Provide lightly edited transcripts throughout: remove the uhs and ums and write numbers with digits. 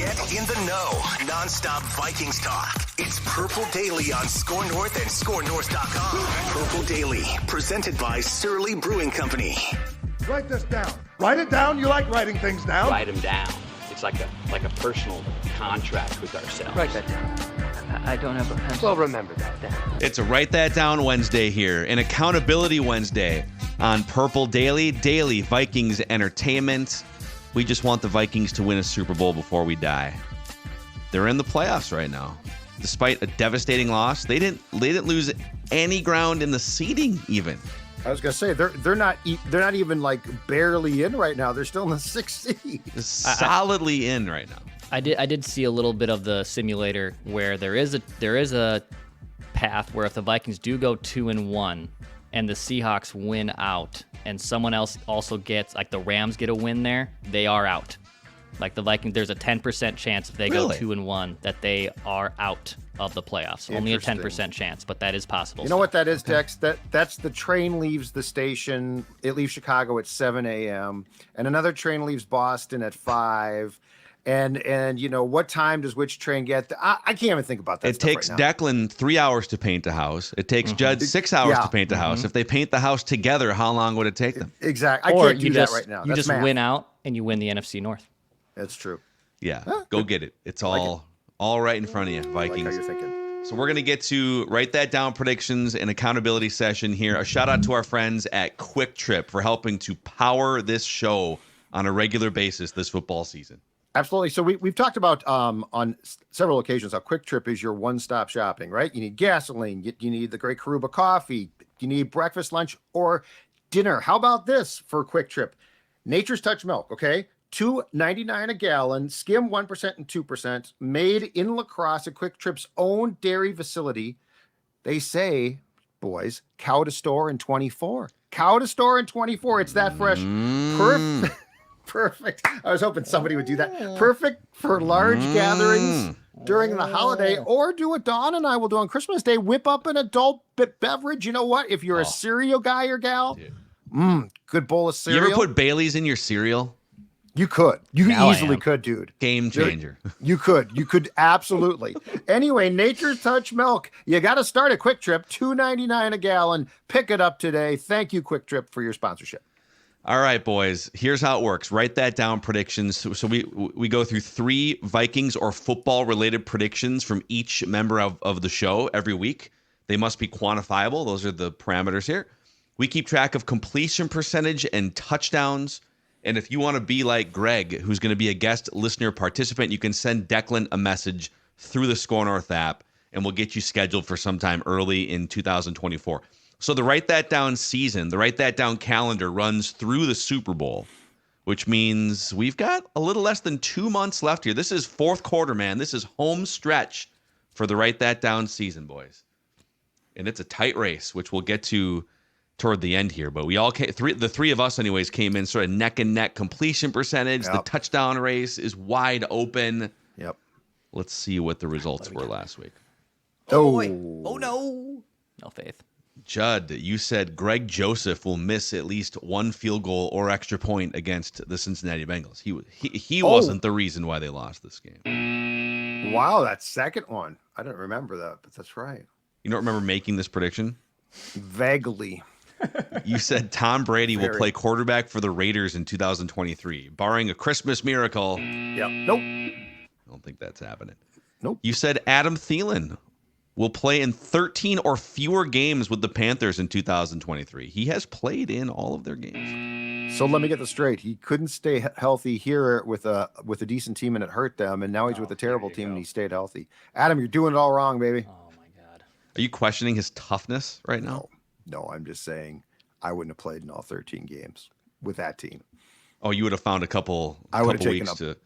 Get in the know. Non-stop Vikings talk. It's Purple Daily on Score North and ScoreNorth.com. Purple Daily, presented by Surly Brewing Company. Write this down. Write it down. You like writing things down. Write them down. It's like a personal contract with ourselves. Write that down. I don't have a pencil. Well, remember that then. It's a Write That Down Wednesday here, an Accountability Wednesday on Purple Daily. Daily Vikings entertainment. We just want the Vikings to win a Super Bowl before we die. They're in the playoffs right now. Despite a devastating loss, they didn't lose any ground in the seeding even. I was gonna say they're not even like barely in right now. They're still in the 6th seed. Solidly in right now. I did see a little bit of the simulator where there is a path where if the Vikings do go 2-1 and the Seahawks win out and someone else also gets, like the Rams get a win there, they are out. Like the Vikings, there's a 10% chance if they go 2-1 that they are out of the playoffs. Only a 10% chance, but that is possible. You know what that is, Dex? That's the train leaves the station. It leaves Chicago at 7 a.m. and another train leaves Boston at 5. And you know, what time does which train get? I can't even think about that. It takes Declan 3 hours to paint a house. It takes Judd 6 hours to paint a house. If they paint the house together, how long would it take them? Exactly. I can't do that right now. You just win out and you win the NFC North. That's true. Yeah, go get it. It's all right in front of you, Vikings. Like how you're thinking. So we're going to get to Write That Down predictions and accountability session here. A shout out to our friends at Quick Trip for helping to power this show on a regular basis this football season. Absolutely. So we've talked about on several occasions how Quick Trip is your one-stop shopping, right? You need gasoline, you need the great Karuba coffee, you need breakfast, lunch, or dinner. How about this for Quick Trip? Nature's Touch milk, okay? $2.99 a gallon, skim 1% and 2%, made in La Crosse at Quick Trip's own dairy facility. They say, boys, cow to store in 24. Cow to store in 24. It's that fresh. Perfect. Perfect. I was hoping somebody would do that. Perfect for large gatherings during the holiday, or do what Dawn and I will do on Christmas Day. Whip up an adult beverage. You know what? If you're a cereal guy or gal, good bowl of cereal. You ever put Bailey's in your cereal? You could. You easily could, dude. Game changer. You could. You could absolutely. Anyway, Nature's Touch milk. You got to start a Quick Trip. $2.99 a gallon. Pick it up today. Thank you, Quick Trip, for your sponsorship. All right, boys. Here's how it works. Write that down, predictions. So we go through 3 Vikings or football-related predictions from each member of the show every week. They must be quantifiable. Those are the parameters here. We keep track of completion percentage and touchdowns. And if you want to be like Greg, who's going to be a guest listener participant, you can send Declan a message through the Score North app, and we'll get you scheduled for sometime early in 2024. So the Write That Down season, the Write That Down calendar runs through the Super Bowl, which means we've got a little less than 2 months left here. This is fourth quarter, man. This is home stretch for the Write That Down season, boys. And it's a tight race, which we'll get to toward the end here. But we all came, the three of us anyways, came in sort of neck and neck completion percentage. Yep. The touchdown race is wide open. Yep. Let's see what the results were last week. Oh no. No faith. Judd, you said Greg Joseph will miss at least one field goal or extra point against the Cincinnati Bengals. He wasn't the reason why they lost this game. Wow, that second one. I don't remember that, but that's right. You don't remember making this prediction? Vaguely. You said Tom Brady will play quarterback for the Raiders in 2023, barring a Christmas miracle. Yep. Nope. I don't think that's happening. Nope. You said Adam Thielen will play in 13 or fewer games with the Panthers in 2023. He has played in all of their games. So let me get this straight. He couldn't stay healthy here with a decent team, and it hurt them. And now he's with a terrible team, and he stayed healthy. Adam, you're doing it all wrong, baby. Oh my God. Are you questioning his toughness right now? No, I'm just saying I wouldn't have played in all 13 games with that team. Oh, you would have found a couple weeks to.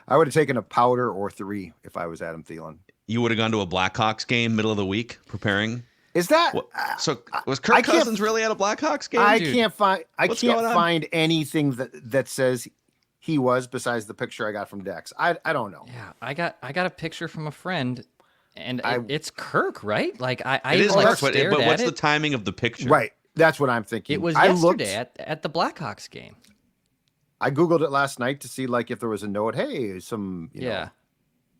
I would have taken a powder or 3 if I was Adam Thielen. You would have gone to a Blackhawks game middle of the week preparing. Is that so? Was Kirk Cousins really at a Blackhawks game? I can't find anything that says he was besides the picture I got from Dex. I don't know. Yeah, I got a picture from a friend, and it's Kirk, right? Like I it is like, but stared what's at the timing of the picture? Right, that's what I'm thinking. It was yesterday at the Blackhawks game. I Googled it last night to see like if there was a note. Hey, some you know,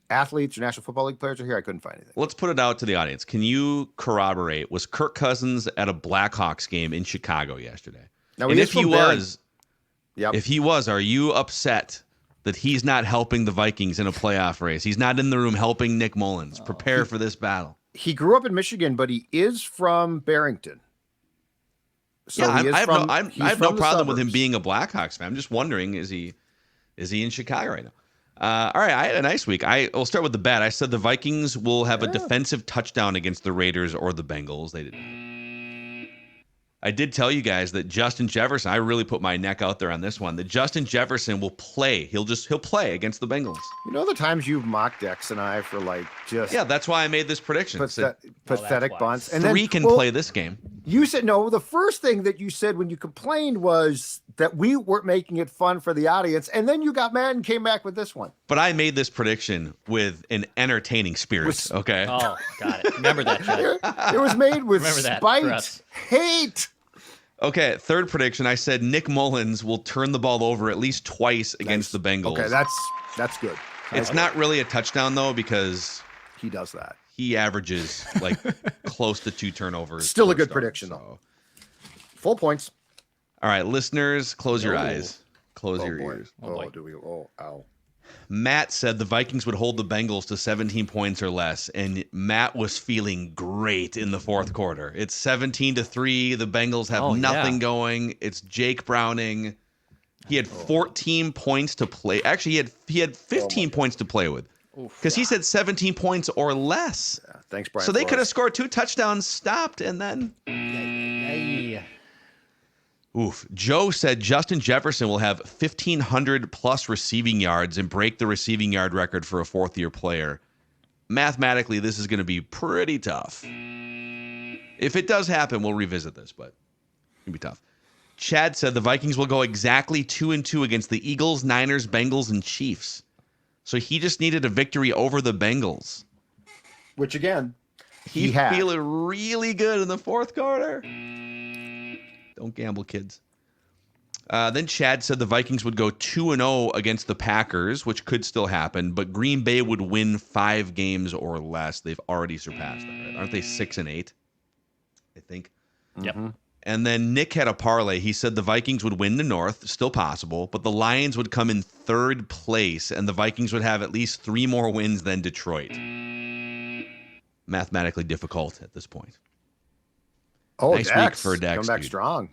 athletes or National Football League players are here. I couldn't find anything. Let's put it out to the audience. Can you corroborate? Was Kirk Cousins at a Blackhawks game in Chicago yesterday? Now, and if he was, yep. If he was, are you upset that he's not helping the Vikings in a playoff race? He's not in the room helping Nick Mullins prepare for this battle. He grew up in Michigan, but he is from Barrington. So yeah, I have no problem with him suburbs. being a Blackhawks fan. I'm just wondering, is he in Chicago right now? All right, I had a nice week. I'll start with the bet. I said the Vikings will have a defensive touchdown against the Raiders or the Bengals. They didn't. I did tell you guys that Justin Jefferson, I really put my neck out there on this one, that Justin Jefferson will play. He'll play against the Bengals. You know the times you've mocked Dex and I for like just that's why I made this prediction. pathetic bunts. And three then, can play this game. You said no. The first thing that you said when you complained was that we weren't making it fun for the audience, and then you got mad and came back with this one. But I made this prediction with an entertaining spirit. Okay. Oh, got it. Remember that, Chad. It was made with Remember spite, that hate. Okay, third prediction. I said Nick Mullins will turn the ball over at least twice against the Bengals. Okay, that's good. It's not really a touchdown though because he does that. He averages like close to 2 turnovers. Still a good prediction though. Full points. All right, listeners, close your eyes. Close your ears. Ow. Matt said the Vikings would hold the Bengals to 17 points or less, and Matt was feeling great in the fourth quarter. It's 17-3. The Bengals have nothing going. It's Jake Browning. He had 14 points to play. Actually, he had 15 points to play with because he said 17 points or less. Yeah, thanks, Brian. So they could have scored 2 touchdowns, stopped, and then. Oof. Joe said Justin Jefferson will have 1,500 plus receiving yards and break the receiving yard record for a fourth-year player. Mathematically, this is going to be pretty tough. If it does happen, we'll revisit this, but it's going to be tough. Chad said the Vikings will go exactly 2-2 against the Eagles, Niners, Bengals, and Chiefs. So he just needed a victory over the Bengals. Which, again, He's feeling really good in the fourth quarter. Don't gamble, kids. Then Chad said the Vikings would go 2-0 against the Packers, which could still happen, but Green Bay would win 5 games or less. They've already surpassed that, right? Aren't they 6-8? I think. Yep. And then Nick had a parlay. He said the Vikings would win the North, still possible, but the Lions would come in 3rd place, and the Vikings would have at least 3 more wins than Detroit. Mathematically difficult at this point. Oh, nice week for Dex. Come back strong.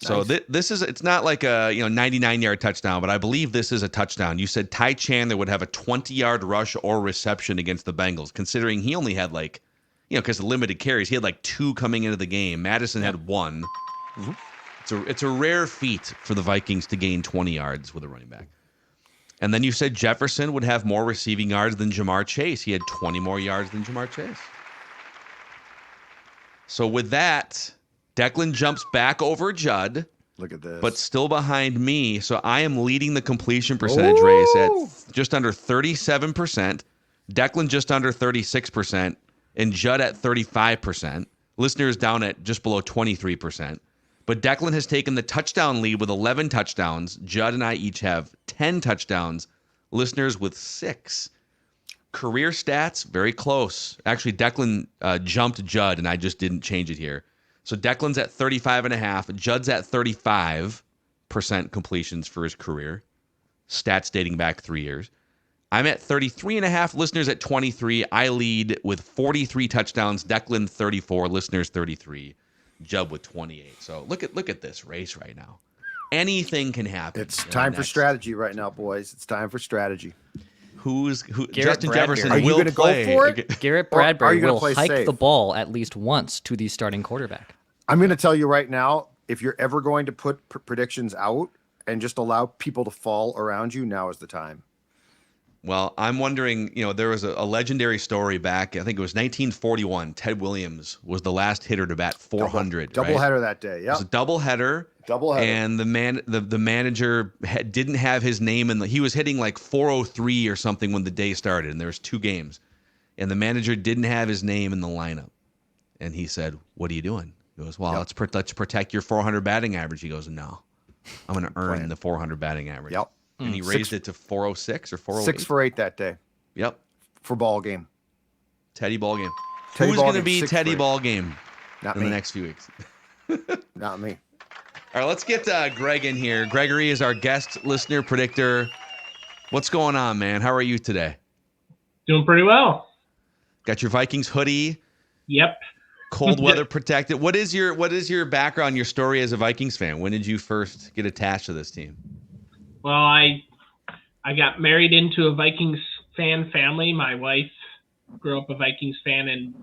So Nice. this is, it's not like a 99-yard touchdown, but I believe this is a touchdown. You said Ty Chandler would have a 20-yard rush or reception against the Bengals, considering he only had because of limited carries, he had 2 coming into the game. Addison had 1. Mm-hmm. It's a rare feat for the Vikings to gain 20 yards with a running back. And then you said Jefferson would have more receiving yards than Jamar Chase. He had 20 more yards than Jamar Chase. So with that, Declan jumps back over Judd. Look at this. But still behind me. So I am leading the completion percentage race at just under 37%. Declan just under 36%. And Judd at 35%. Listeners down at just below 23%. But Declan has taken the touchdown lead with 11 touchdowns. Judd and I each have 10 touchdowns. Listeners with 6. Career stats, very close. Actually, Declan jumped Judd, and I just didn't change it here. So Declan's at 35.5. Judd's at 35% completions for his career. Stats dating back 3 years. I'm at 33.5. Listeners at 23. I lead with 43 touchdowns. Declan 34. Listeners 33. Judd with 28. So look at this race right now. Anything can happen. It's time for strategy right now, boys. It's time for strategy. Justin Jefferson Are you will going to play. go for it? Garrett Or are Bradbury you gonna will play hike safe? the ball at least once to the starting quarterback. I'm going to tell you right now, if you're ever going to put predictions out and just allow people to fall around you, now is the time. Well, I'm wondering, there was a legendary story back, I think it was 1941. Ted Williams was the last hitter to bat 400. Doubleheader that day. It Yeah. was a doubleheader. And the manager didn't have his name he was hitting 403 or something when the day started, and there was 2 games. And the manager didn't have his name in the lineup. And he said, "What are you doing?" He goes, "Well, let's protect your 400 batting average." He goes, "No. I'm going to earn the 400 batting average. Yep. And he raised it to 406 or 408. 6 for 8 that day. Yep. For ball game. Teddy ball game. Teddy Who's ball going to game, be 6 Teddy for 8. ball game Not in me. the next few weeks? Not me. All right, let's get Greg in here. Gregory is our guest listener predictor. What's going on, man? How are you today? Doing pretty well. Got your Vikings hoodie. Yep. Cold weather protected. What is your background, your story as a Vikings fan? When did you first get attached to this team? Well, I got married into a Vikings fan family. My wife grew up a Vikings fan, and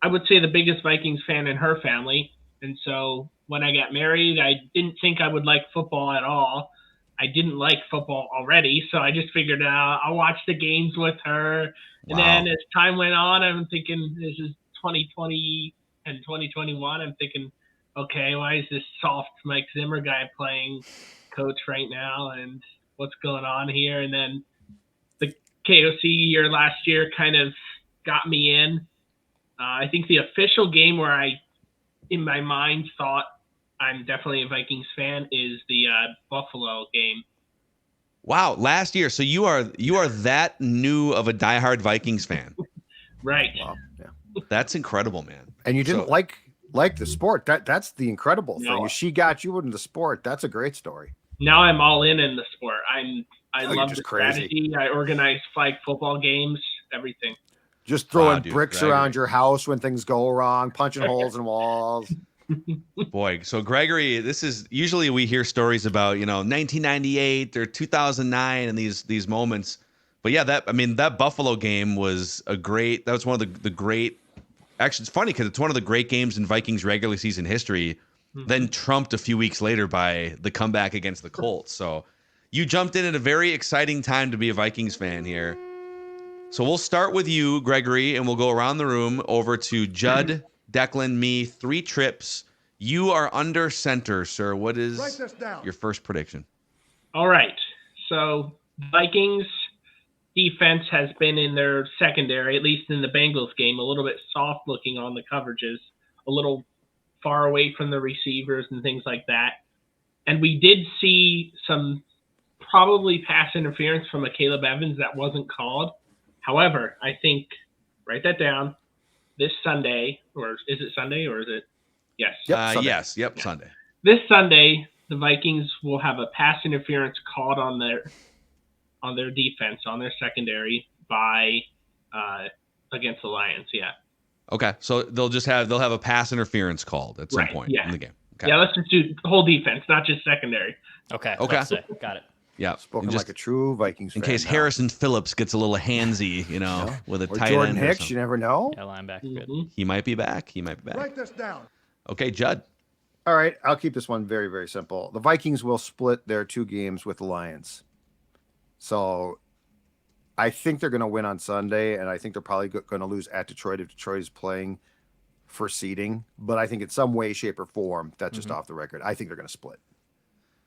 I would say the biggest Vikings fan in her family. And so when I got married, I didn't think I would like football at all. I didn't like football already, so I just figured I'll watch the games with her. And then as time went on, I'm thinking this is 2020 and 2021. I'm thinking, okay, why is this soft Mike Zimmer guy playing coach right now, and what's going on here? And then the KOC year last year kind of got me in. I think the official game where I, in my mind, thought I'm definitely a Vikings fan is the Buffalo game. Wow, last year. So you are that new of a diehard Vikings fan. Right. Wow. Yeah. That's incredible, man. And you didn't like the sport. That's the incredible thing. No. Is she got you into the sport. That's a great story. Now I'm all in the sport. I you're love just the crazy. strategy. I organize flag football games, everything. Just throwing dude, bricks Gregory. around your house when things go wrong, punching holes in walls. Boy, so Gregory, this is usually we hear stories about, 1998 or 2009 and these moments. But yeah, that Buffalo game was that was one of the great, actually it's funny because it's one of the great games in Vikings regular season history, then trumped a few weeks later by the comeback against the Colts. So you jumped in at a very exciting time to be a Vikings fan here. So we'll start with you, Gregory, and we'll go around the room over to Judd, Declan, me, 3 trips. You are under center, sir. What is Write this down. your first prediction? All right. So Vikings defense has been in their secondary, at least in the Bengals game, a little bit soft looking on the coverages, a little far away from the receivers and things like that. And we did see some probably pass interference from a Caleb Evans that wasn't called. However, I think, write that down, this Sunday, or is it Sunday or is it? Yes. Yep, Sunday. This Sunday, the Vikings will have a pass interference called on their defense, on their secondary by against the Lions. Yeah. Okay, so they'll have a pass interference called at some point in the game. Okay. Yeah, let's just do whole defense, not just secondary. Okay. Okay. Got it. Yeah. Spoken Just like a true Vikings in fan. case now. Harrison Phillips gets a little handsy, with a Or tight Jordan end. Or Hicks, something. you never know. Yeah, linebacker. Good. He might be back. Write this down. Okay, Judd. All right, I'll keep this one very, very simple. The Vikings will split their 2 games with the Lions. So I think they're going to win on Sunday, and I think they're probably going to lose at Detroit if Detroit is playing for seeding. But I think in some way, shape, or form, that's just off the record. I think they're going to split.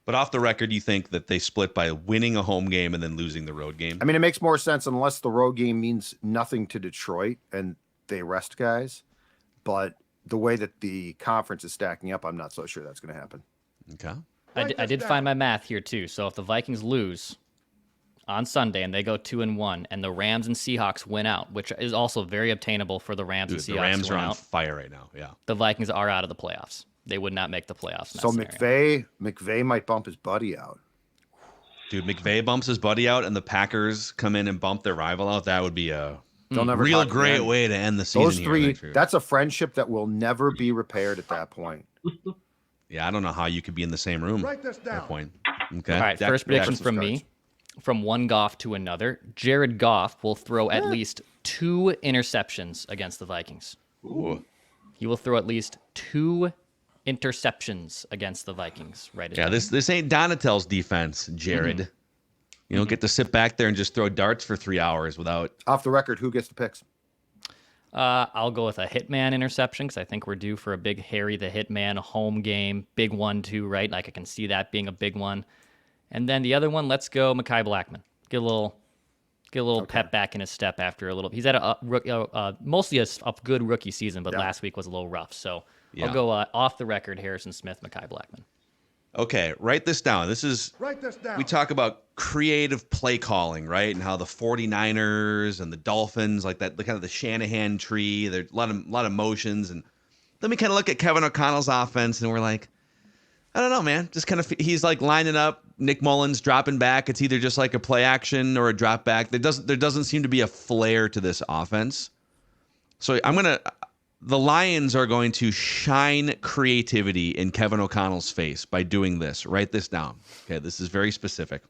But off the record, you think that they split by winning a home game and then losing the road game? I mean, it makes more sense unless the road game means nothing to Detroit and they rest guys. But the way that the conference is stacking up, I'm not so sure that's going to happen. Okay. I did find my math here too. So if the Vikings lose on Sunday and they go 2-1, and the Rams and Seahawks win out, which is also very obtainable for the Rams and Seahawks. The Rams to are win on out, fire right now. Yeah. the Vikings are out of the playoffs. They would not make the playoffs. In that So scenario. McVay might bump his buddy out. Dude, McVay bumps his buddy out and the Packers come in and bump their rival out. That would be a They'll never real talk great again. way to end the season. Those here, 3, next year. that's a friendship that will never be repaired at that point. Yeah, I don't know how you could be in the same room Write this at that down. point. Okay. All right, first prediction from me. From one Goff to another, Jared Goff will throw at least 2 interceptions against the Vikings. Ooh. He will throw at least 2 interceptions against the Vikings. Right. Yeah, this ain't Donatel's defense, Jared. You don't get to sit back there and just throw darts for 3 hours without. Off the record, who gets the picks? I'll go with a Hitman interception because I think we're due for a big Harry the Hitman home game. Big one, too, right? Like I can see that being a big one. And then the other one, let's go Mekhi Blackman. Get a little pep back in his step after a little. He's had mostly a good rookie season, but last week was a little rough. So Yeah. I'll go off the record, Harrison Smith, Mekhi Blackman. Okay, write this down. Write this down. We talk about creative play calling, right? And how the 49ers and the Dolphins, like that, the kind of the Shanahan tree, there's a lot of motions. And then we kind of look at Kevin O'Connell's offense and we're like, I don't know, man. Just kind of, he's like lining up, Nick Mullins dropping back. It's either just like a play action or a drop back. There doesn't seem to be a flair to this offense. So the Lions are going to shine creativity in Kevin O'Connell's face by doing this. Write this down. Okay, this is very specific.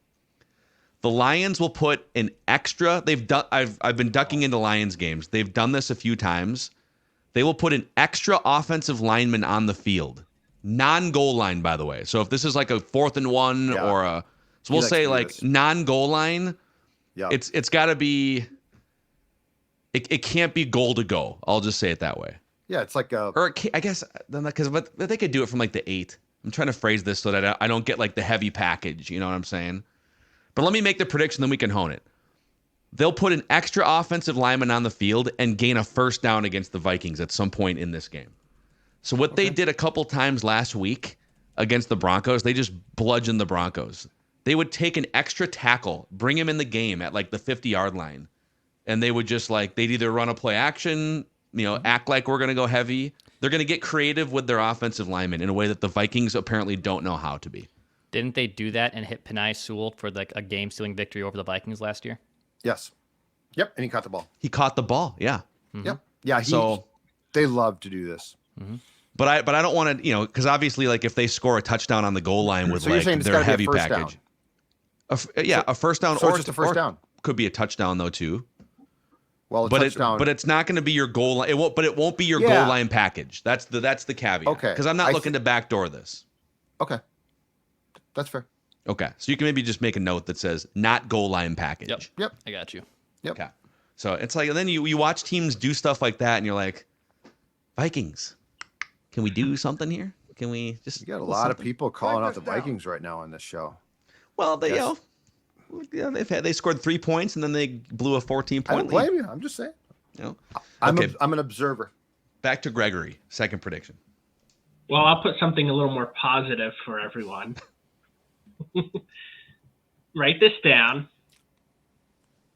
The Lions will put an extra. I've been ducking into Lions games. They've done this a few times. They will put an extra offensive lineman on the field, non-goal line, by the way. So if this is like a 4th and 1 or so we'll say like non-goal line. Yeah, it's got to be. It can't be goal to go. I'll just say it that way. Yeah, it's like a. Or I guess but they could do it from like the 8. I'm trying to phrase this so that I don't get like the heavy package. You know what I'm saying? But let me make the prediction, then we can hone it. They'll put an extra offensive lineman on the field and gain a first down against the Vikings at some point in this game. So what they did a couple times last week against the Broncos, they just bludgeoned the Broncos. They would take an extra tackle, bring him in the game at like the 50-yard line. And they would just they'd either run a play action, act like we're going to go heavy. They're going to get creative with their offensive linemen in a way that the Vikings apparently don't know how to be. Didn't they do that and hit Penei Sewell for like a game-stealing victory over the Vikings last year? Yes. Yep, and he caught the ball. He caught the ball, yeah. Mm-hmm. Yep. Yeah, they love to do this. Mm-hmm. But I don't want to, because obviously like if they score a touchdown on the goal line with their heavy package. A first down. So it's just a first down. Could be a touchdown though too. Well, but it's not going to be your goal line. It won't be your goal line package. That's the caveat. Okay. Because I'm not looking to backdoor this. Okay. That's fair. Okay. So you can maybe just make a note that says not goal line package. Yep. I got you. Yep. Okay. So it's like, and then you watch teams do stuff like that and you're like, Vikings, can we do something here? Can we just? You got a lot of people calling out the Vikings right now on this show. Well, they scored 3 points and then they blew a 14-point lead. I don't blame you. I'm just saying. I'm an observer. Back to Gregory. Second prediction. Well, I'll put something a little more positive for everyone. Write this down.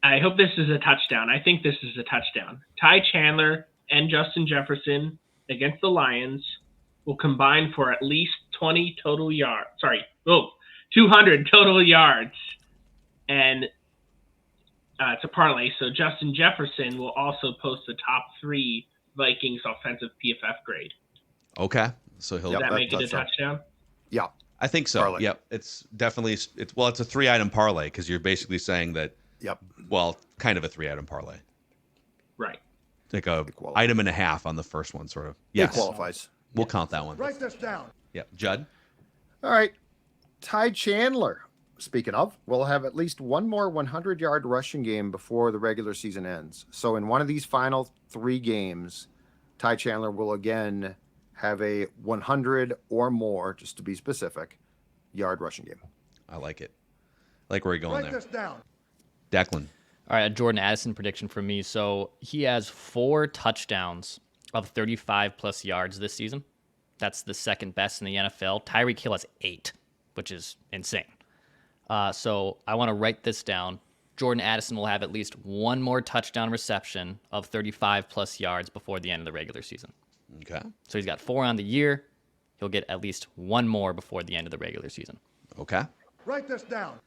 I hope this is a touchdown. I think this is a touchdown. Ty Chandler and Justin Jefferson against the Lions will combine for at least 200 total yards. And it's a parlay. So Justin Jefferson will also post the top 3 Vikings offensive PFF grade. Okay. So he'll Does that make it a touchdown? Yeah. I think so. Parlay. Yep. It's definitely it's a 3-item parlay because you're basically saying that. Yep. Well, kind of a 3-item parlay. Right. Like a item and a half on the first one, sort of. Yes. It qualifies. We'll count that one. Write this down. Yep. Judd. All right. Ty Chandler, speaking of, will have at least one more 100-yard rushing game before the regular season ends. So in one of these final 3 games, Ty Chandler will again have a 100 or more, just to be specific, yard rushing game. I like it. I like where you're going Write there. this down. Declan. All right, a Jordan Addison prediction from me. So he has 4 touchdowns of 35-plus yards this season. That's the second best in the NFL. Tyreek Hill has 8, which is insane. So I want to write this down. Jordan Addison will have at least one more touchdown reception of 35-plus yards before the end of the regular season. Okay. So he's got 4 on the year. He'll get at least one more before the end of the regular season. Okay. Write this down.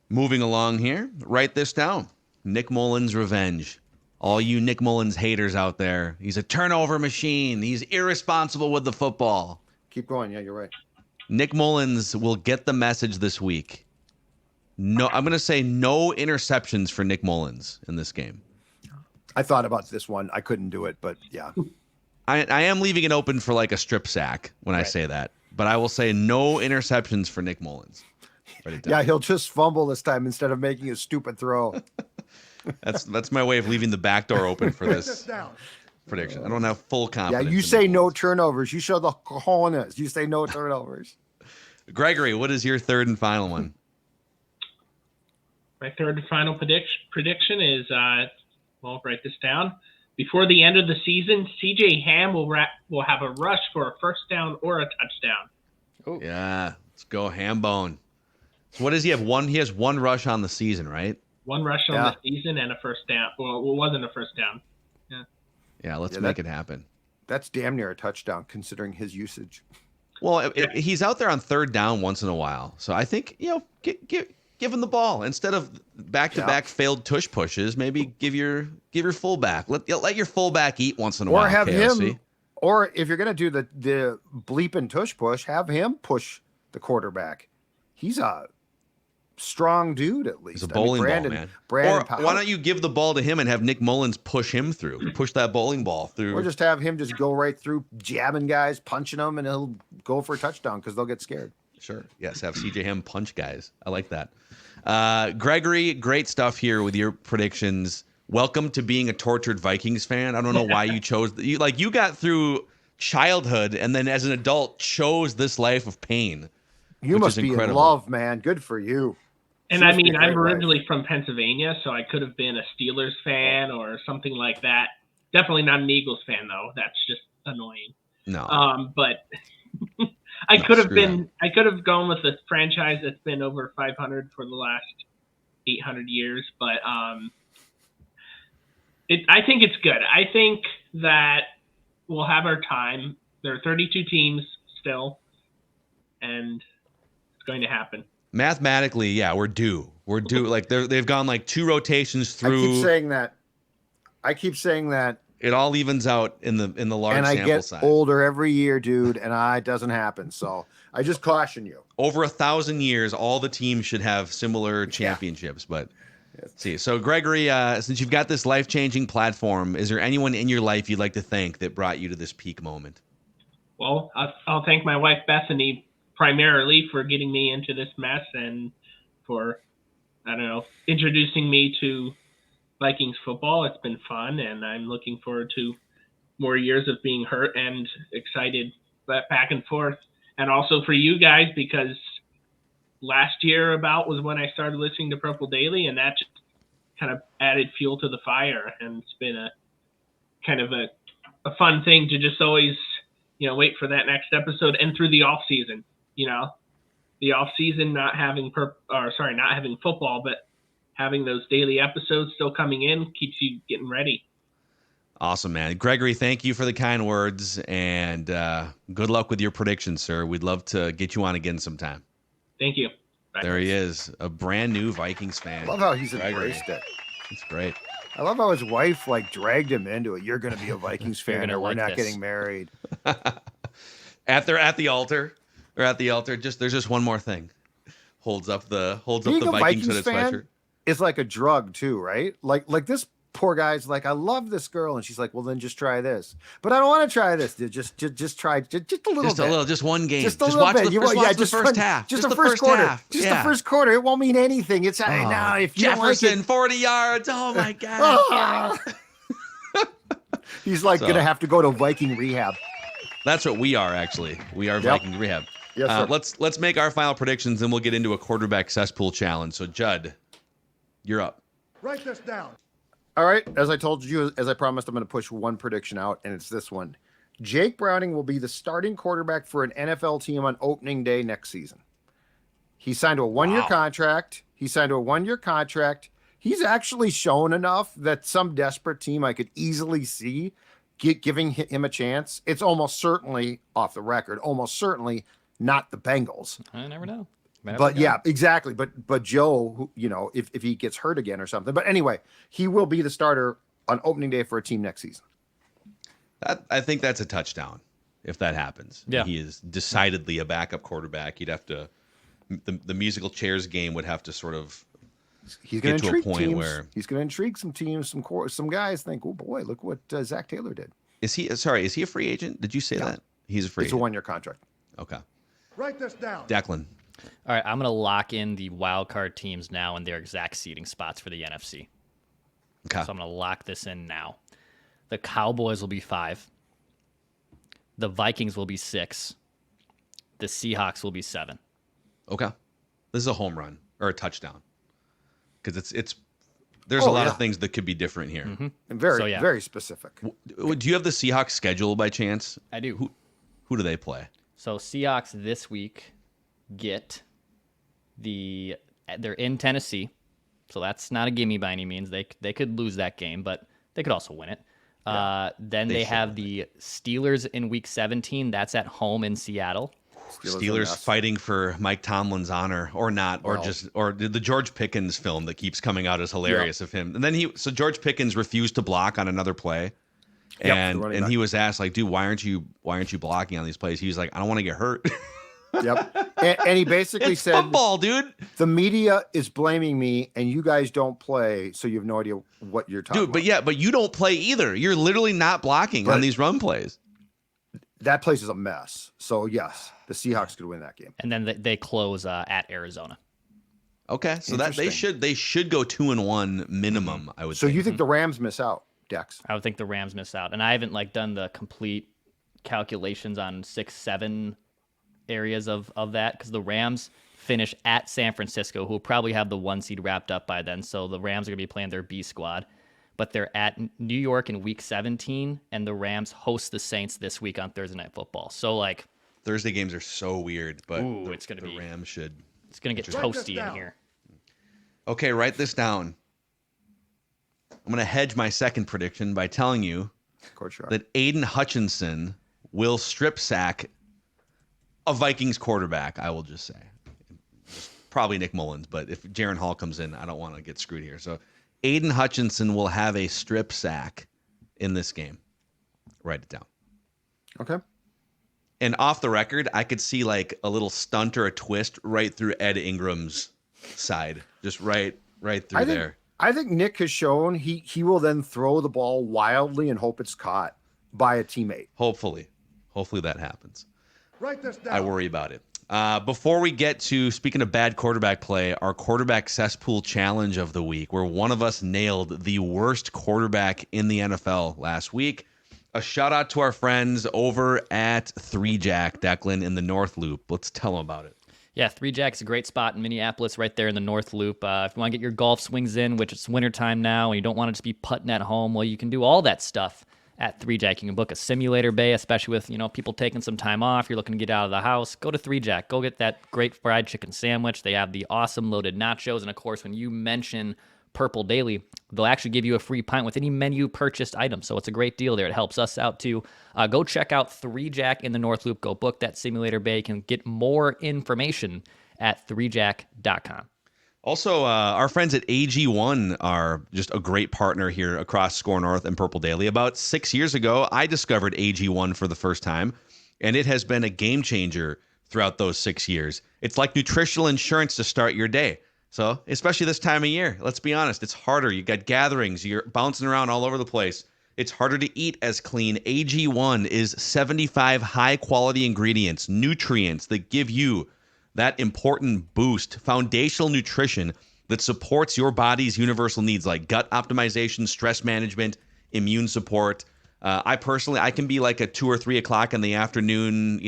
Moving along here, write this down. Nick Mullins' revenge. All you Nick Mullins haters out there. He's a turnover machine. He's irresponsible with the football. Keep going. Yeah, you're right. Nick Mullins will get the message this week. No, I'm going to say no interceptions for Nick Mullins in this game. I thought about this one. I couldn't do it, but yeah. I am leaving it open for like a strip sack when I say that. But I will say no interceptions for Nick Mullins. Yeah, he'll just fumble this time instead of making a stupid throw. That's my way of leaving the back door open for this prediction. I don't have full confidence. Yeah, you say no turnovers. You show the cojones. You say no turnovers. Gregory, what is your third and final one? My third and final prediction is, write this down. Before the end of the season, C.J. Ham will have a rush for a first down or a touchdown. Oh. Yeah. Let's go, Hambone. So what does he have? He has one rush on the season, right? One rush on the season and a first down. Well, it wasn't a first down. Yeah, let's make it happen. That's damn near a touchdown considering his usage. Well, he's out there on third down once in a while. So I think, give him the ball instead of back-to-back failed tush pushes. Maybe give your fullback. Let your fullback eat once in a while. Or have KOC. him. Or if you're going to do the bleep and tush push, have him push the quarterback. He's a strong dude, at least. He's a bowling ball, man. Or why don't you give the ball to him and have Nick Mullins push him through? Push that bowling ball through. Or just have him just go right through, jabbing guys, punching them, and he'll go for a touchdown because they'll get scared. Sure. Yes, have CJ Ham punch guys. I like that. Gregory, great stuff here with your predictions. Welcome to being a tortured Vikings fan. I don't know why you chose you got through childhood and then as an adult chose this life of pain. You must be in love, man. Good for you. And I mean, I'm originally from Pennsylvania, so I could have been a Steelers fan or something like that. Definitely not an Eagles fan, though. That's just annoying. No. But I could have gone with a franchise that's been over 500 for the last 800 years. But I think it's good. I think that we'll have our time. There are 32 teams still, and it's going to happen. Mathematically, yeah, we're due. We're due. Like they've gone like 2 rotations through. I keep saying that. It all evens out in the large sample size. And I get older every year, dude, and it doesn't happen. So I just caution you. Over 1,000 years, all the teams should have similar championships. But let's see. So Gregory, since you've got this life-changing platform, is there anyone in your life you'd like to thank that brought you to this peak moment? Well, I'll thank my wife Bethany primarily for getting me into this mess and for, introducing me to Vikings football. It's been fun, and I'm looking forward to more years of being hurt and excited back and forth. And also for you guys, because last year was when I started listening to Purple Daily, and that just kind of added fuel to the fire. And it's been a kind of a fun thing to just always, wait for that next episode and through the off season. The off season, not having football, but having those daily episodes still coming in keeps you getting ready. Awesome, man. Gregory, thank you for the kind words, and good luck with your predictions, sir. We'd love to get you on again sometime. Thank you. Bye. There he is, a brand new Vikings fan. I love how he's embraced it. It's great. I love how his wife dragged him into it. You're going to be a Vikings fan, or we're not getting married. At the altar. Or at the altar, there's just one more thing. Holds up the Vikings in his sweatshirt. It's like a drug too, right? Like this poor guy's like, I love this girl, and she's like, well, then just try this. But I don't want to try this, dude. Just try just a little bit. Just one game. Just a little bit. Watch the first half. Just the first quarter. Just the first quarter. It won't mean anything. It's now if you Jefferson, don't like it, 40 yards. Oh my god. He's gonna have to go to Viking rehab. That's what we are, actually. We are Viking rehab. Yes, let's make our final predictions, then we'll get into a quarterback cesspool challenge. So, Judd, you're up. Write this down. All right. As I told you, as I promised, I'm going to push one prediction out, and it's this one. Jake Browning will be the starting quarterback for an NFL team on opening day next season. He signed a one-year contract. He's actually shown enough that some desperate team I could easily see giving him a chance. It's almost certainly, off the record, not the Bengals. I never know. Yeah, exactly. But Joe, if he gets hurt again or something. But anyway, he will be the starter on opening day for a team next season. I think that's a touchdown if that happens. Yeah. He is decidedly a backup quarterback. You'd have to the musical chairs game would have to sort of get to a point where he's going to intrigue some teams, some guys think, oh boy, look what Zach Taylor did. Is he a free agent? Did you say that? He's a free agent. It's a one-year contract. Okay. Write this down. Declan. All right, I'm going to lock in the wild card teams now and their exact seeding spots for the NFC. Okay. So I'm going to lock this in now. The Cowboys will be 5. The Vikings will be 6. The Seahawks will be 7. Okay. This is a home run or a touchdown. Because there's a lot of things that could be different here. Mm-hmm. And very specific. Do you have the Seahawks schedule by chance? I do. Who do they play? So Seahawks this week get they're in Tennessee, so that's not a gimme by any means. They could lose that game, but they could also win it. Then they have the Steelers in Week 17. That's at home in Seattle. Steelers fighting for Mike Tomlin's honor, or not, or the George Pickens film that keeps coming out is hilarious of him. And then George Pickens refused to block on another play, and he was asked like, dude, why aren't you blocking on these plays? He was like, I don't want to get hurt. Yep. And he basically said, football, dude. The media is blaming me, and you guys don't play, so you have no idea what you're talking about. But you don't play either. You're literally not blocking on these run plays. That place is a mess. So, yes, the Seahawks could win that game. And then they close at Arizona. Okay, so that they should go 2-1 minimum, I would say. So you think the Rams miss out, Dex? I would think the Rams miss out. And I haven't done the complete calculations on 6-7 areas of that, because the Rams finish at San Francisco, who will probably have the 1 seed wrapped up by then. So the Rams are going to be playing their B squad. But they're at New York in Week 17, and the Rams host the Saints this week on Thursday Night Football. So, Thursday games are so weird, but it's going to be... Rams should... It's going to get toasty in here. Okay, write this down. I'm going to hedge my second prediction by telling you that Aiden Hutchinson will strip sack a Vikings quarterback, I will just say. Probably Nick Mullins, but if Jaron Hall comes in, I don't want to get screwed here. So Aiden Hutchinson will have a strip sack in this game. Write it down. Okay. And off the record, I could see a little stunt or a twist right through Ed Ingram's side. Just right through there. I think Nick has shown he will then throw the ball wildly and hope it's caught by a teammate. Hopefully that happens. Write this down. I worry about it. Before we get to, speaking of bad quarterback play, our quarterback cesspool challenge of the week, where one of us nailed the worst quarterback in the NFL last week. A shout out to our friends over at 3Jack, Declan, in the North Loop. Let's tell them about it. Yeah, 3Jack's a great spot in Minneapolis, right there in the North Loop. If you want to get your golf swings in, which it's wintertime now, and you don't want it to be putting at home, well, you can do all that stuff at 3Jack. You can book a simulator bay, especially with people taking some time off. You're looking to get out of the house. Go to 3Jack. Go get that great fried chicken sandwich. They have the awesome loaded nachos, and of course, when you mention Purple Daily, they'll actually give you a free pint with any menu purchased item. So it's a great deal there. It helps us out too. Go check out 3Jack in the North Loop. Go book that simulator bay. You can get more information at 3jack.com. Also, our friends at AG1 are just a great partner here across Score North and Purple Daily. About 6 years ago, I discovered AG1 for the first time, and it has been a game changer throughout those 6 years. It's like nutritional insurance to start your day. So, especially this time of year, let's be honest, it's harder. You got gatherings, you're bouncing around all over the place. It's harder to eat as clean. AG1 is 75 high-quality ingredients, nutrients that give you that important boost, foundational nutrition that supports your body's universal needs like gut optimization, stress management, immune support. I can be like a 2 or 3 o'clock in the afternoon,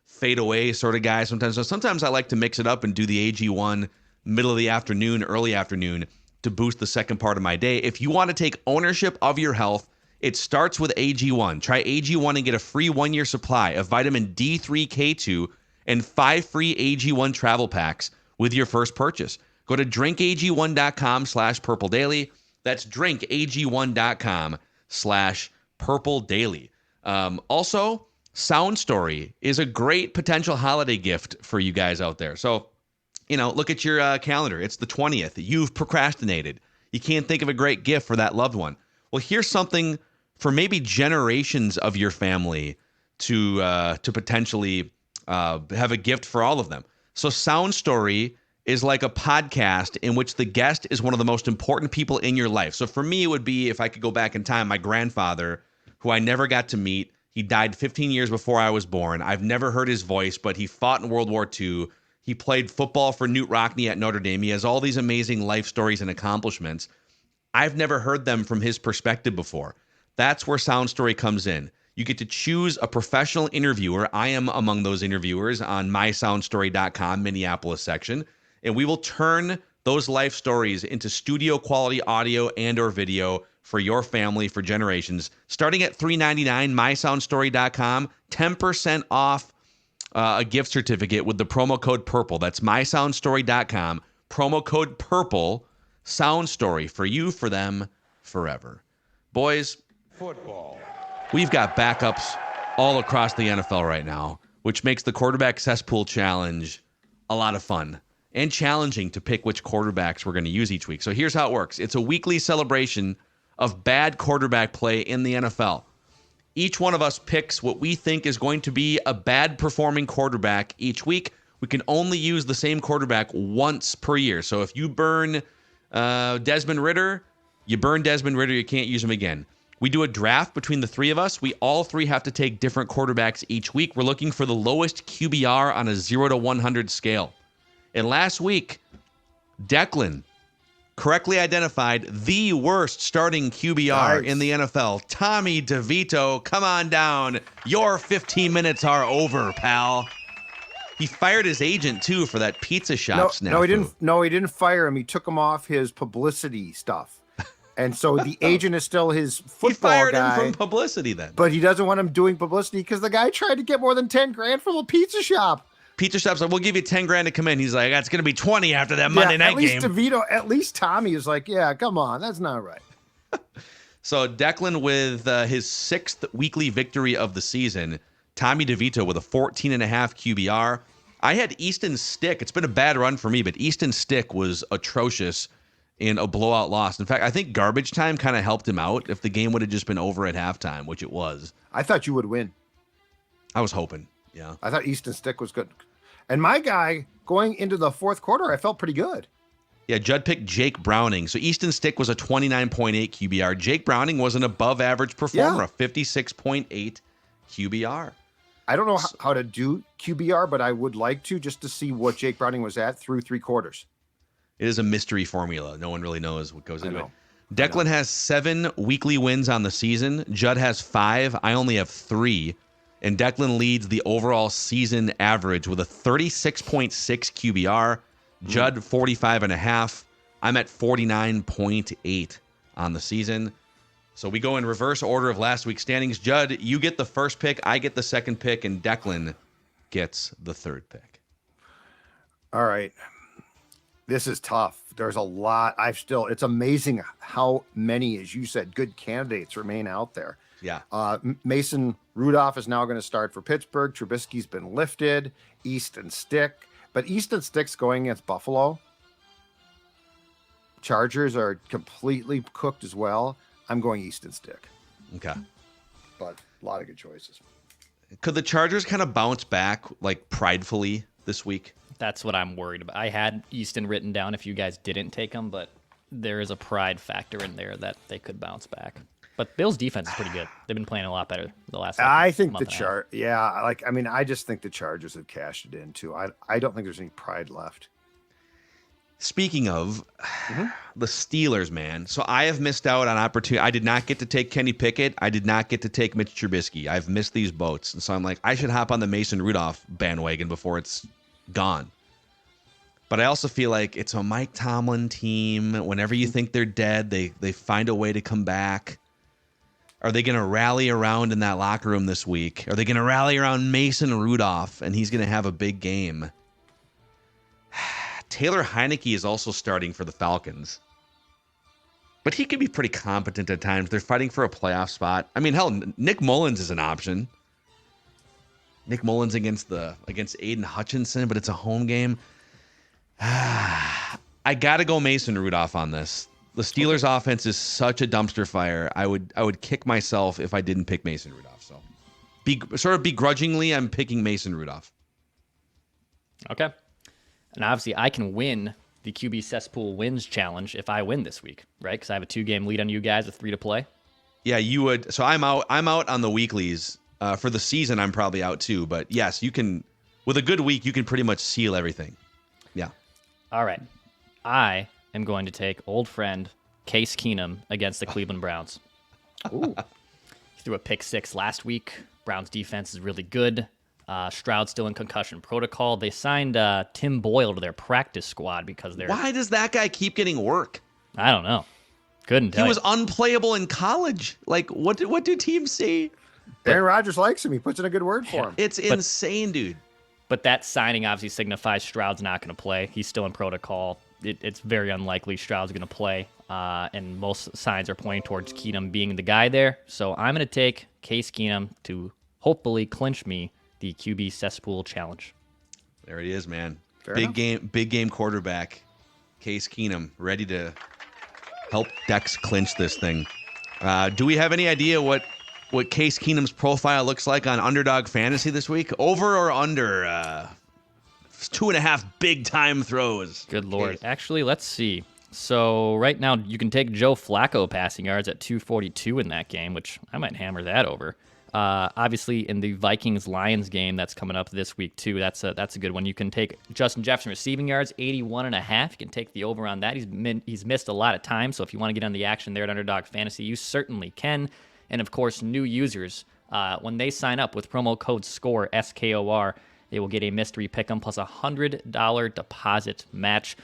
fade away sort of guy sometimes. So sometimes I like to mix it up and do the AG1 middle of the afternoon, early afternoon to boost the second part of my day. If you want to take ownership of your health, it starts with AG1. Try AG1 and get a free 1-year supply of vitamin D3, K2, and 5 free AG1 travel packs with your first purchase. Go to drinkag1.com/purple daily. That's drinkag1.com/purple daily. Also, Sound Story is a great potential holiday gift for you guys out there. So, look at your calendar. It's the 20th. You've procrastinated. You can't think of a great gift for that loved one. Well, here's something for maybe generations of your family to potentially have a gift for all of them. So Sound Story is like a podcast in which the guest is one of the most important people in your life. So for me, it would be, if I could go back in time, my grandfather, who I never got to meet. He died 15 years before I was born. I've never heard his voice, but he fought in World War II. He played football for Newt Rockne at Notre Dame. He has all these amazing life stories and accomplishments. I've never heard them from his perspective before. That's where Sound Story comes in. You get to choose a professional interviewer. I am among those interviewers on mysoundstory.com, Minneapolis section. And we will turn those life stories into studio quality audio and or video for your family for generations. Starting at $3.99, mysoundstory.com, 10% off a gift certificate with the promo code PURPLE. That's mysoundstory.com. Promo code PURPLE. Sound Story for you, for them, forever. Boys, football. We've got backups all across the NFL right now, which makes the quarterback cesspool challenge a lot of fun and challenging to pick which quarterbacks we're going to use each week. So here's how it works. It's a weekly celebration of bad quarterback play in the NFL. Each one of us picks what we think is going to be a bad performing quarterback each week. We can only use the same quarterback once per year. So if you burn Desmond Ridder, you burn Desmond Ridder, you can't use him again. We do a draft between the three of us. We all three have to take different quarterbacks each week. We're looking for the lowest QBR on a 0 to 100 scale. And last week, Declan correctly identified the worst starting QBR in the NFL. Tommy DeVito, come on down. Your 15 minutes are over, pal. He fired his agent, too, for that pizza shop snafu. No, he didn't fire him. He took him off his publicity stuff. And so the agent is still his football guy. He fired him from publicity then. But he doesn't want him doing publicity because the guy tried to get more than 10 grand from a pizza shop. Pizza shop's like, we'll give you 10 grand to come in. He's like, that's going to be 20 after that Monday night game. At least Tommy is like, yeah, come on. That's not right. So Declan with his 6th weekly victory of the season. Tommy DeVito with a 14.5 QBR. I had Easton Stick. It's been a bad run for me, but Easton Stick was atrocious in a blowout loss. In fact, I think garbage time kind of helped him out if the game would have just been over at halftime, which it was. I thought you would win. I was hoping, yeah. I thought Easton Stick was good. And my guy, going into the fourth quarter, I felt pretty good. Yeah, Judd picked Jake Browning. So Easton Stick was a 29.8 QBR. Jake Browning was an above-average performer, a 56.8 QBR. I don't know how to do QBR, but I would like to just to see what Jake Browning was at through 3 quarters. It is a mystery formula. No one really knows what goes into it. Declan has 7 weekly wins on the season. Judd has 5. I only have 3. And Declan leads the overall season average with a 36.6 QBR. Judd, 45.5. I'm at 49.8 on the season. So we go in reverse order of last week's standings. Judd, you get the first pick. I get the second pick. And Declan gets the third pick. All right. This is tough. There's a lot. It's amazing how many, as you said, good candidates remain out there. Yeah. Mason Rudolph is now going to start for Pittsburgh. Trubisky's been lifted. Easton Stick. But Easton Stick's going against Buffalo. Chargers are completely cooked as well. I'm going Easton Stick. Okay. But a lot of good choices. Could the Chargers kind of bounce back, like, pridefully this week? That's what I'm worried about. I had Easton written down if you guys didn't take him, but there is a pride factor in there that they could bounce back. But Bills' defense is pretty good. They've been playing a lot better the last month. I think I just think the Chargers have cashed it in too. I don't think there's any pride left. Speaking of the Steelers, man. So I have missed out on opportunity. I did not get to take Kenny Pickett. I did not get to take Mitch Trubisky. I've missed these boats. And so I'm like, I should hop on the Mason Rudolph bandwagon before it's gone. But I also feel like it's a Mike Tomlin team. Whenever you think they're dead, they find a way to come back. Are they going to rally around in that locker room this week? Are they going to rally around Mason Rudolph and he's going to have a big game? Taylor Heineke is also starting for the Falcons. But he can be pretty competent at times. They're fighting for a playoff spot. I mean, hell, Nick Mullins is an option. Nick Mullins against Aiden Hutchinson, but it's a home game. I got to go Mason Rudolph on this. The Steelers' offense is such a dumpster fire. I would kick myself if I didn't pick Mason Rudolph. So, sort of begrudgingly, I'm picking Mason Rudolph. Okay. And obviously, I can win the QB Cesspool wins challenge if I win this week, right? Because I have a 2-game lead on you guys with 3 to play. Yeah, you would. So I'm out on the weeklies. For the season, I'm probably out too. But yes, you can. With a good week, you can pretty much seal everything. Yeah. All right. I am going to take old friend Case Keenum against the Cleveland Browns. Ooh. He threw a pick 6 last week. Browns defense is really good. Stroud's still in concussion protocol. They signed Tim Boyle to their practice squad because they're... Why does that guy keep getting work? I don't know. Couldn't tell He was unplayable in college. Like, what do teams see? Aaron Rodgers likes him. He puts in a good word for him. It's insane, dude. But that signing obviously signifies Stroud's not going to play. He's still in protocol. It's very unlikely Stroud's going to play, and most signs are pointing towards Keenum being the guy there. So I'm going to take Case Keenum to hopefully clinch me the QB Cesspool challenge. There he is, man. Fair big enough. game quarterback. Case Keenum, ready to help Dex clinch this thing. Do we have any idea what Case Keenum's profile looks like on Underdog Fantasy this week? Over or under 2.5 big time throws? Good Lord. Actually, let's see. So right now you can take Joe Flacco passing yards at 242 in that game, which I might hammer that over. Obviously, in the Vikings-Lions game that's coming up this week, too, that's a good one. You can take Justin Jefferson receiving yards, 81.5. You can take the over on that. He's missed a lot of time, so if you want to get on the action there at Underdog Fantasy, you certainly can. And, of course, new users, when they sign up with promo code SCORE, S-K-O-R, they will get a mystery pick'em plus a $100 deposit match.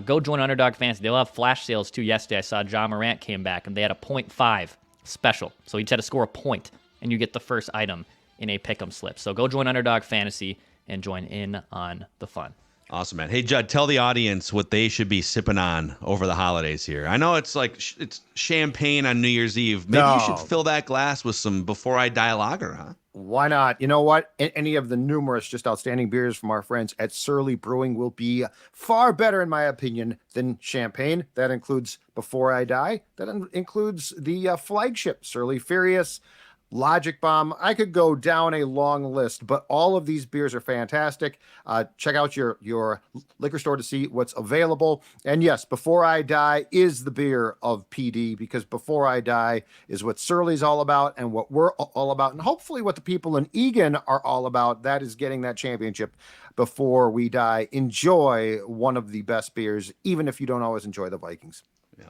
Go join Underdog Fantasy. They'll have flash sales, too. Yesterday, I saw John Morant came back, and they had a 0.5 special. So he just had to score a point, and you get the first item in a pick'em slip. So go join Underdog Fantasy and join in on the fun. Awesome, man. Hey, Judd, tell the audience what they should be sipping on over the holidays here. I know it's like it's champagne on New Year's Eve. Maybe you should fill that glass with some Before I Die lager, huh? Why not? You know what? Any of the numerous just outstanding beers from our friends at Surly Brewing will be far better, in my opinion, than champagne. That includes Before I Die. That includes the flagship Surly Furious, Logic Bomb. I could go down a long list, but all of these beers are fantastic. Check out your liquor store to see what's available. And yes, Before I Die is the beer of PD, because Before I Die is what Surly's all about and what we're all about. And hopefully what the people in Egan are all about. That is getting that championship before we die. Enjoy one of the best beers, even if you don't always enjoy the Vikings. Yeah.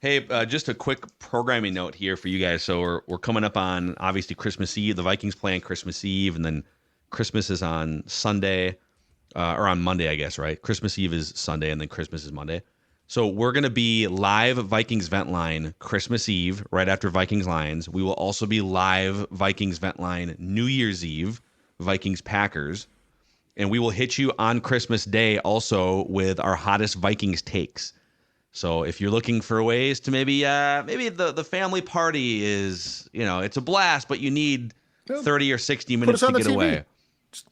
Hey, just a quick programming note here for you guys. So we're coming up on, obviously, Christmas Eve. The Vikings play on Christmas Eve, and then Christmas is on Sunday, or on Monday, I guess, right? Christmas Eve is Sunday, and then Christmas is Monday. So we're going to be live Vikings Vent Line Christmas Eve, right after Vikings Lions. We will also be live Vikings Vent Line New Year's Eve, Vikings Packers. And we will hit you on Christmas Day also with our hottest Vikings takes. So if you're looking for ways to maybe the family party is, it's a blast, but you need 30 or 60 minutes to get away.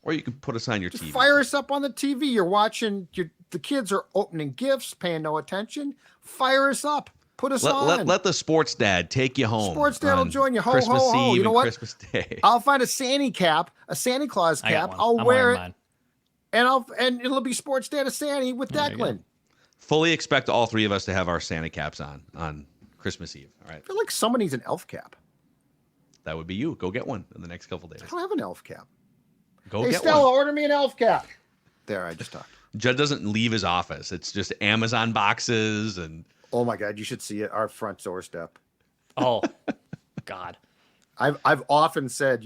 Or you can put us on your TV. Fire us up on the TV. You're watching, the kids are opening gifts, paying no attention. Fire us up. Put us on. Let the sports dad take you home. Sports dad will join you. Ho, Christmas ho, ho. Eve You know what? Christmas Day. I'll find a Santa cap, a Santa Claus cap. I'll wear it. And it'll be sports dad of Santa with Declan. Fully expect all three of us to have our Santa caps on Christmas Eve. All right. I feel like someone needs an elf cap. That would be you. Go get one in the next couple days. I don't have an elf cap. Go hey, get Stella, one. order me an elf cap. There, I just talked. Judd doesn't leave his office. It's just Amazon boxes and. Oh my God, you should see it. Our front doorstep. Oh, God. I've often said,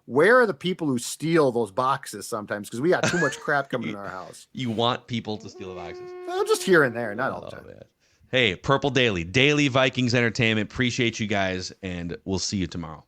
where are the people who steal those boxes sometimes? Because we got too much crap coming in our house. You want people to steal the boxes? Well, just here and there, not all the time. Man. Hey, Purple Daily Vikings Entertainment. Appreciate you guys, and we'll see you tomorrow.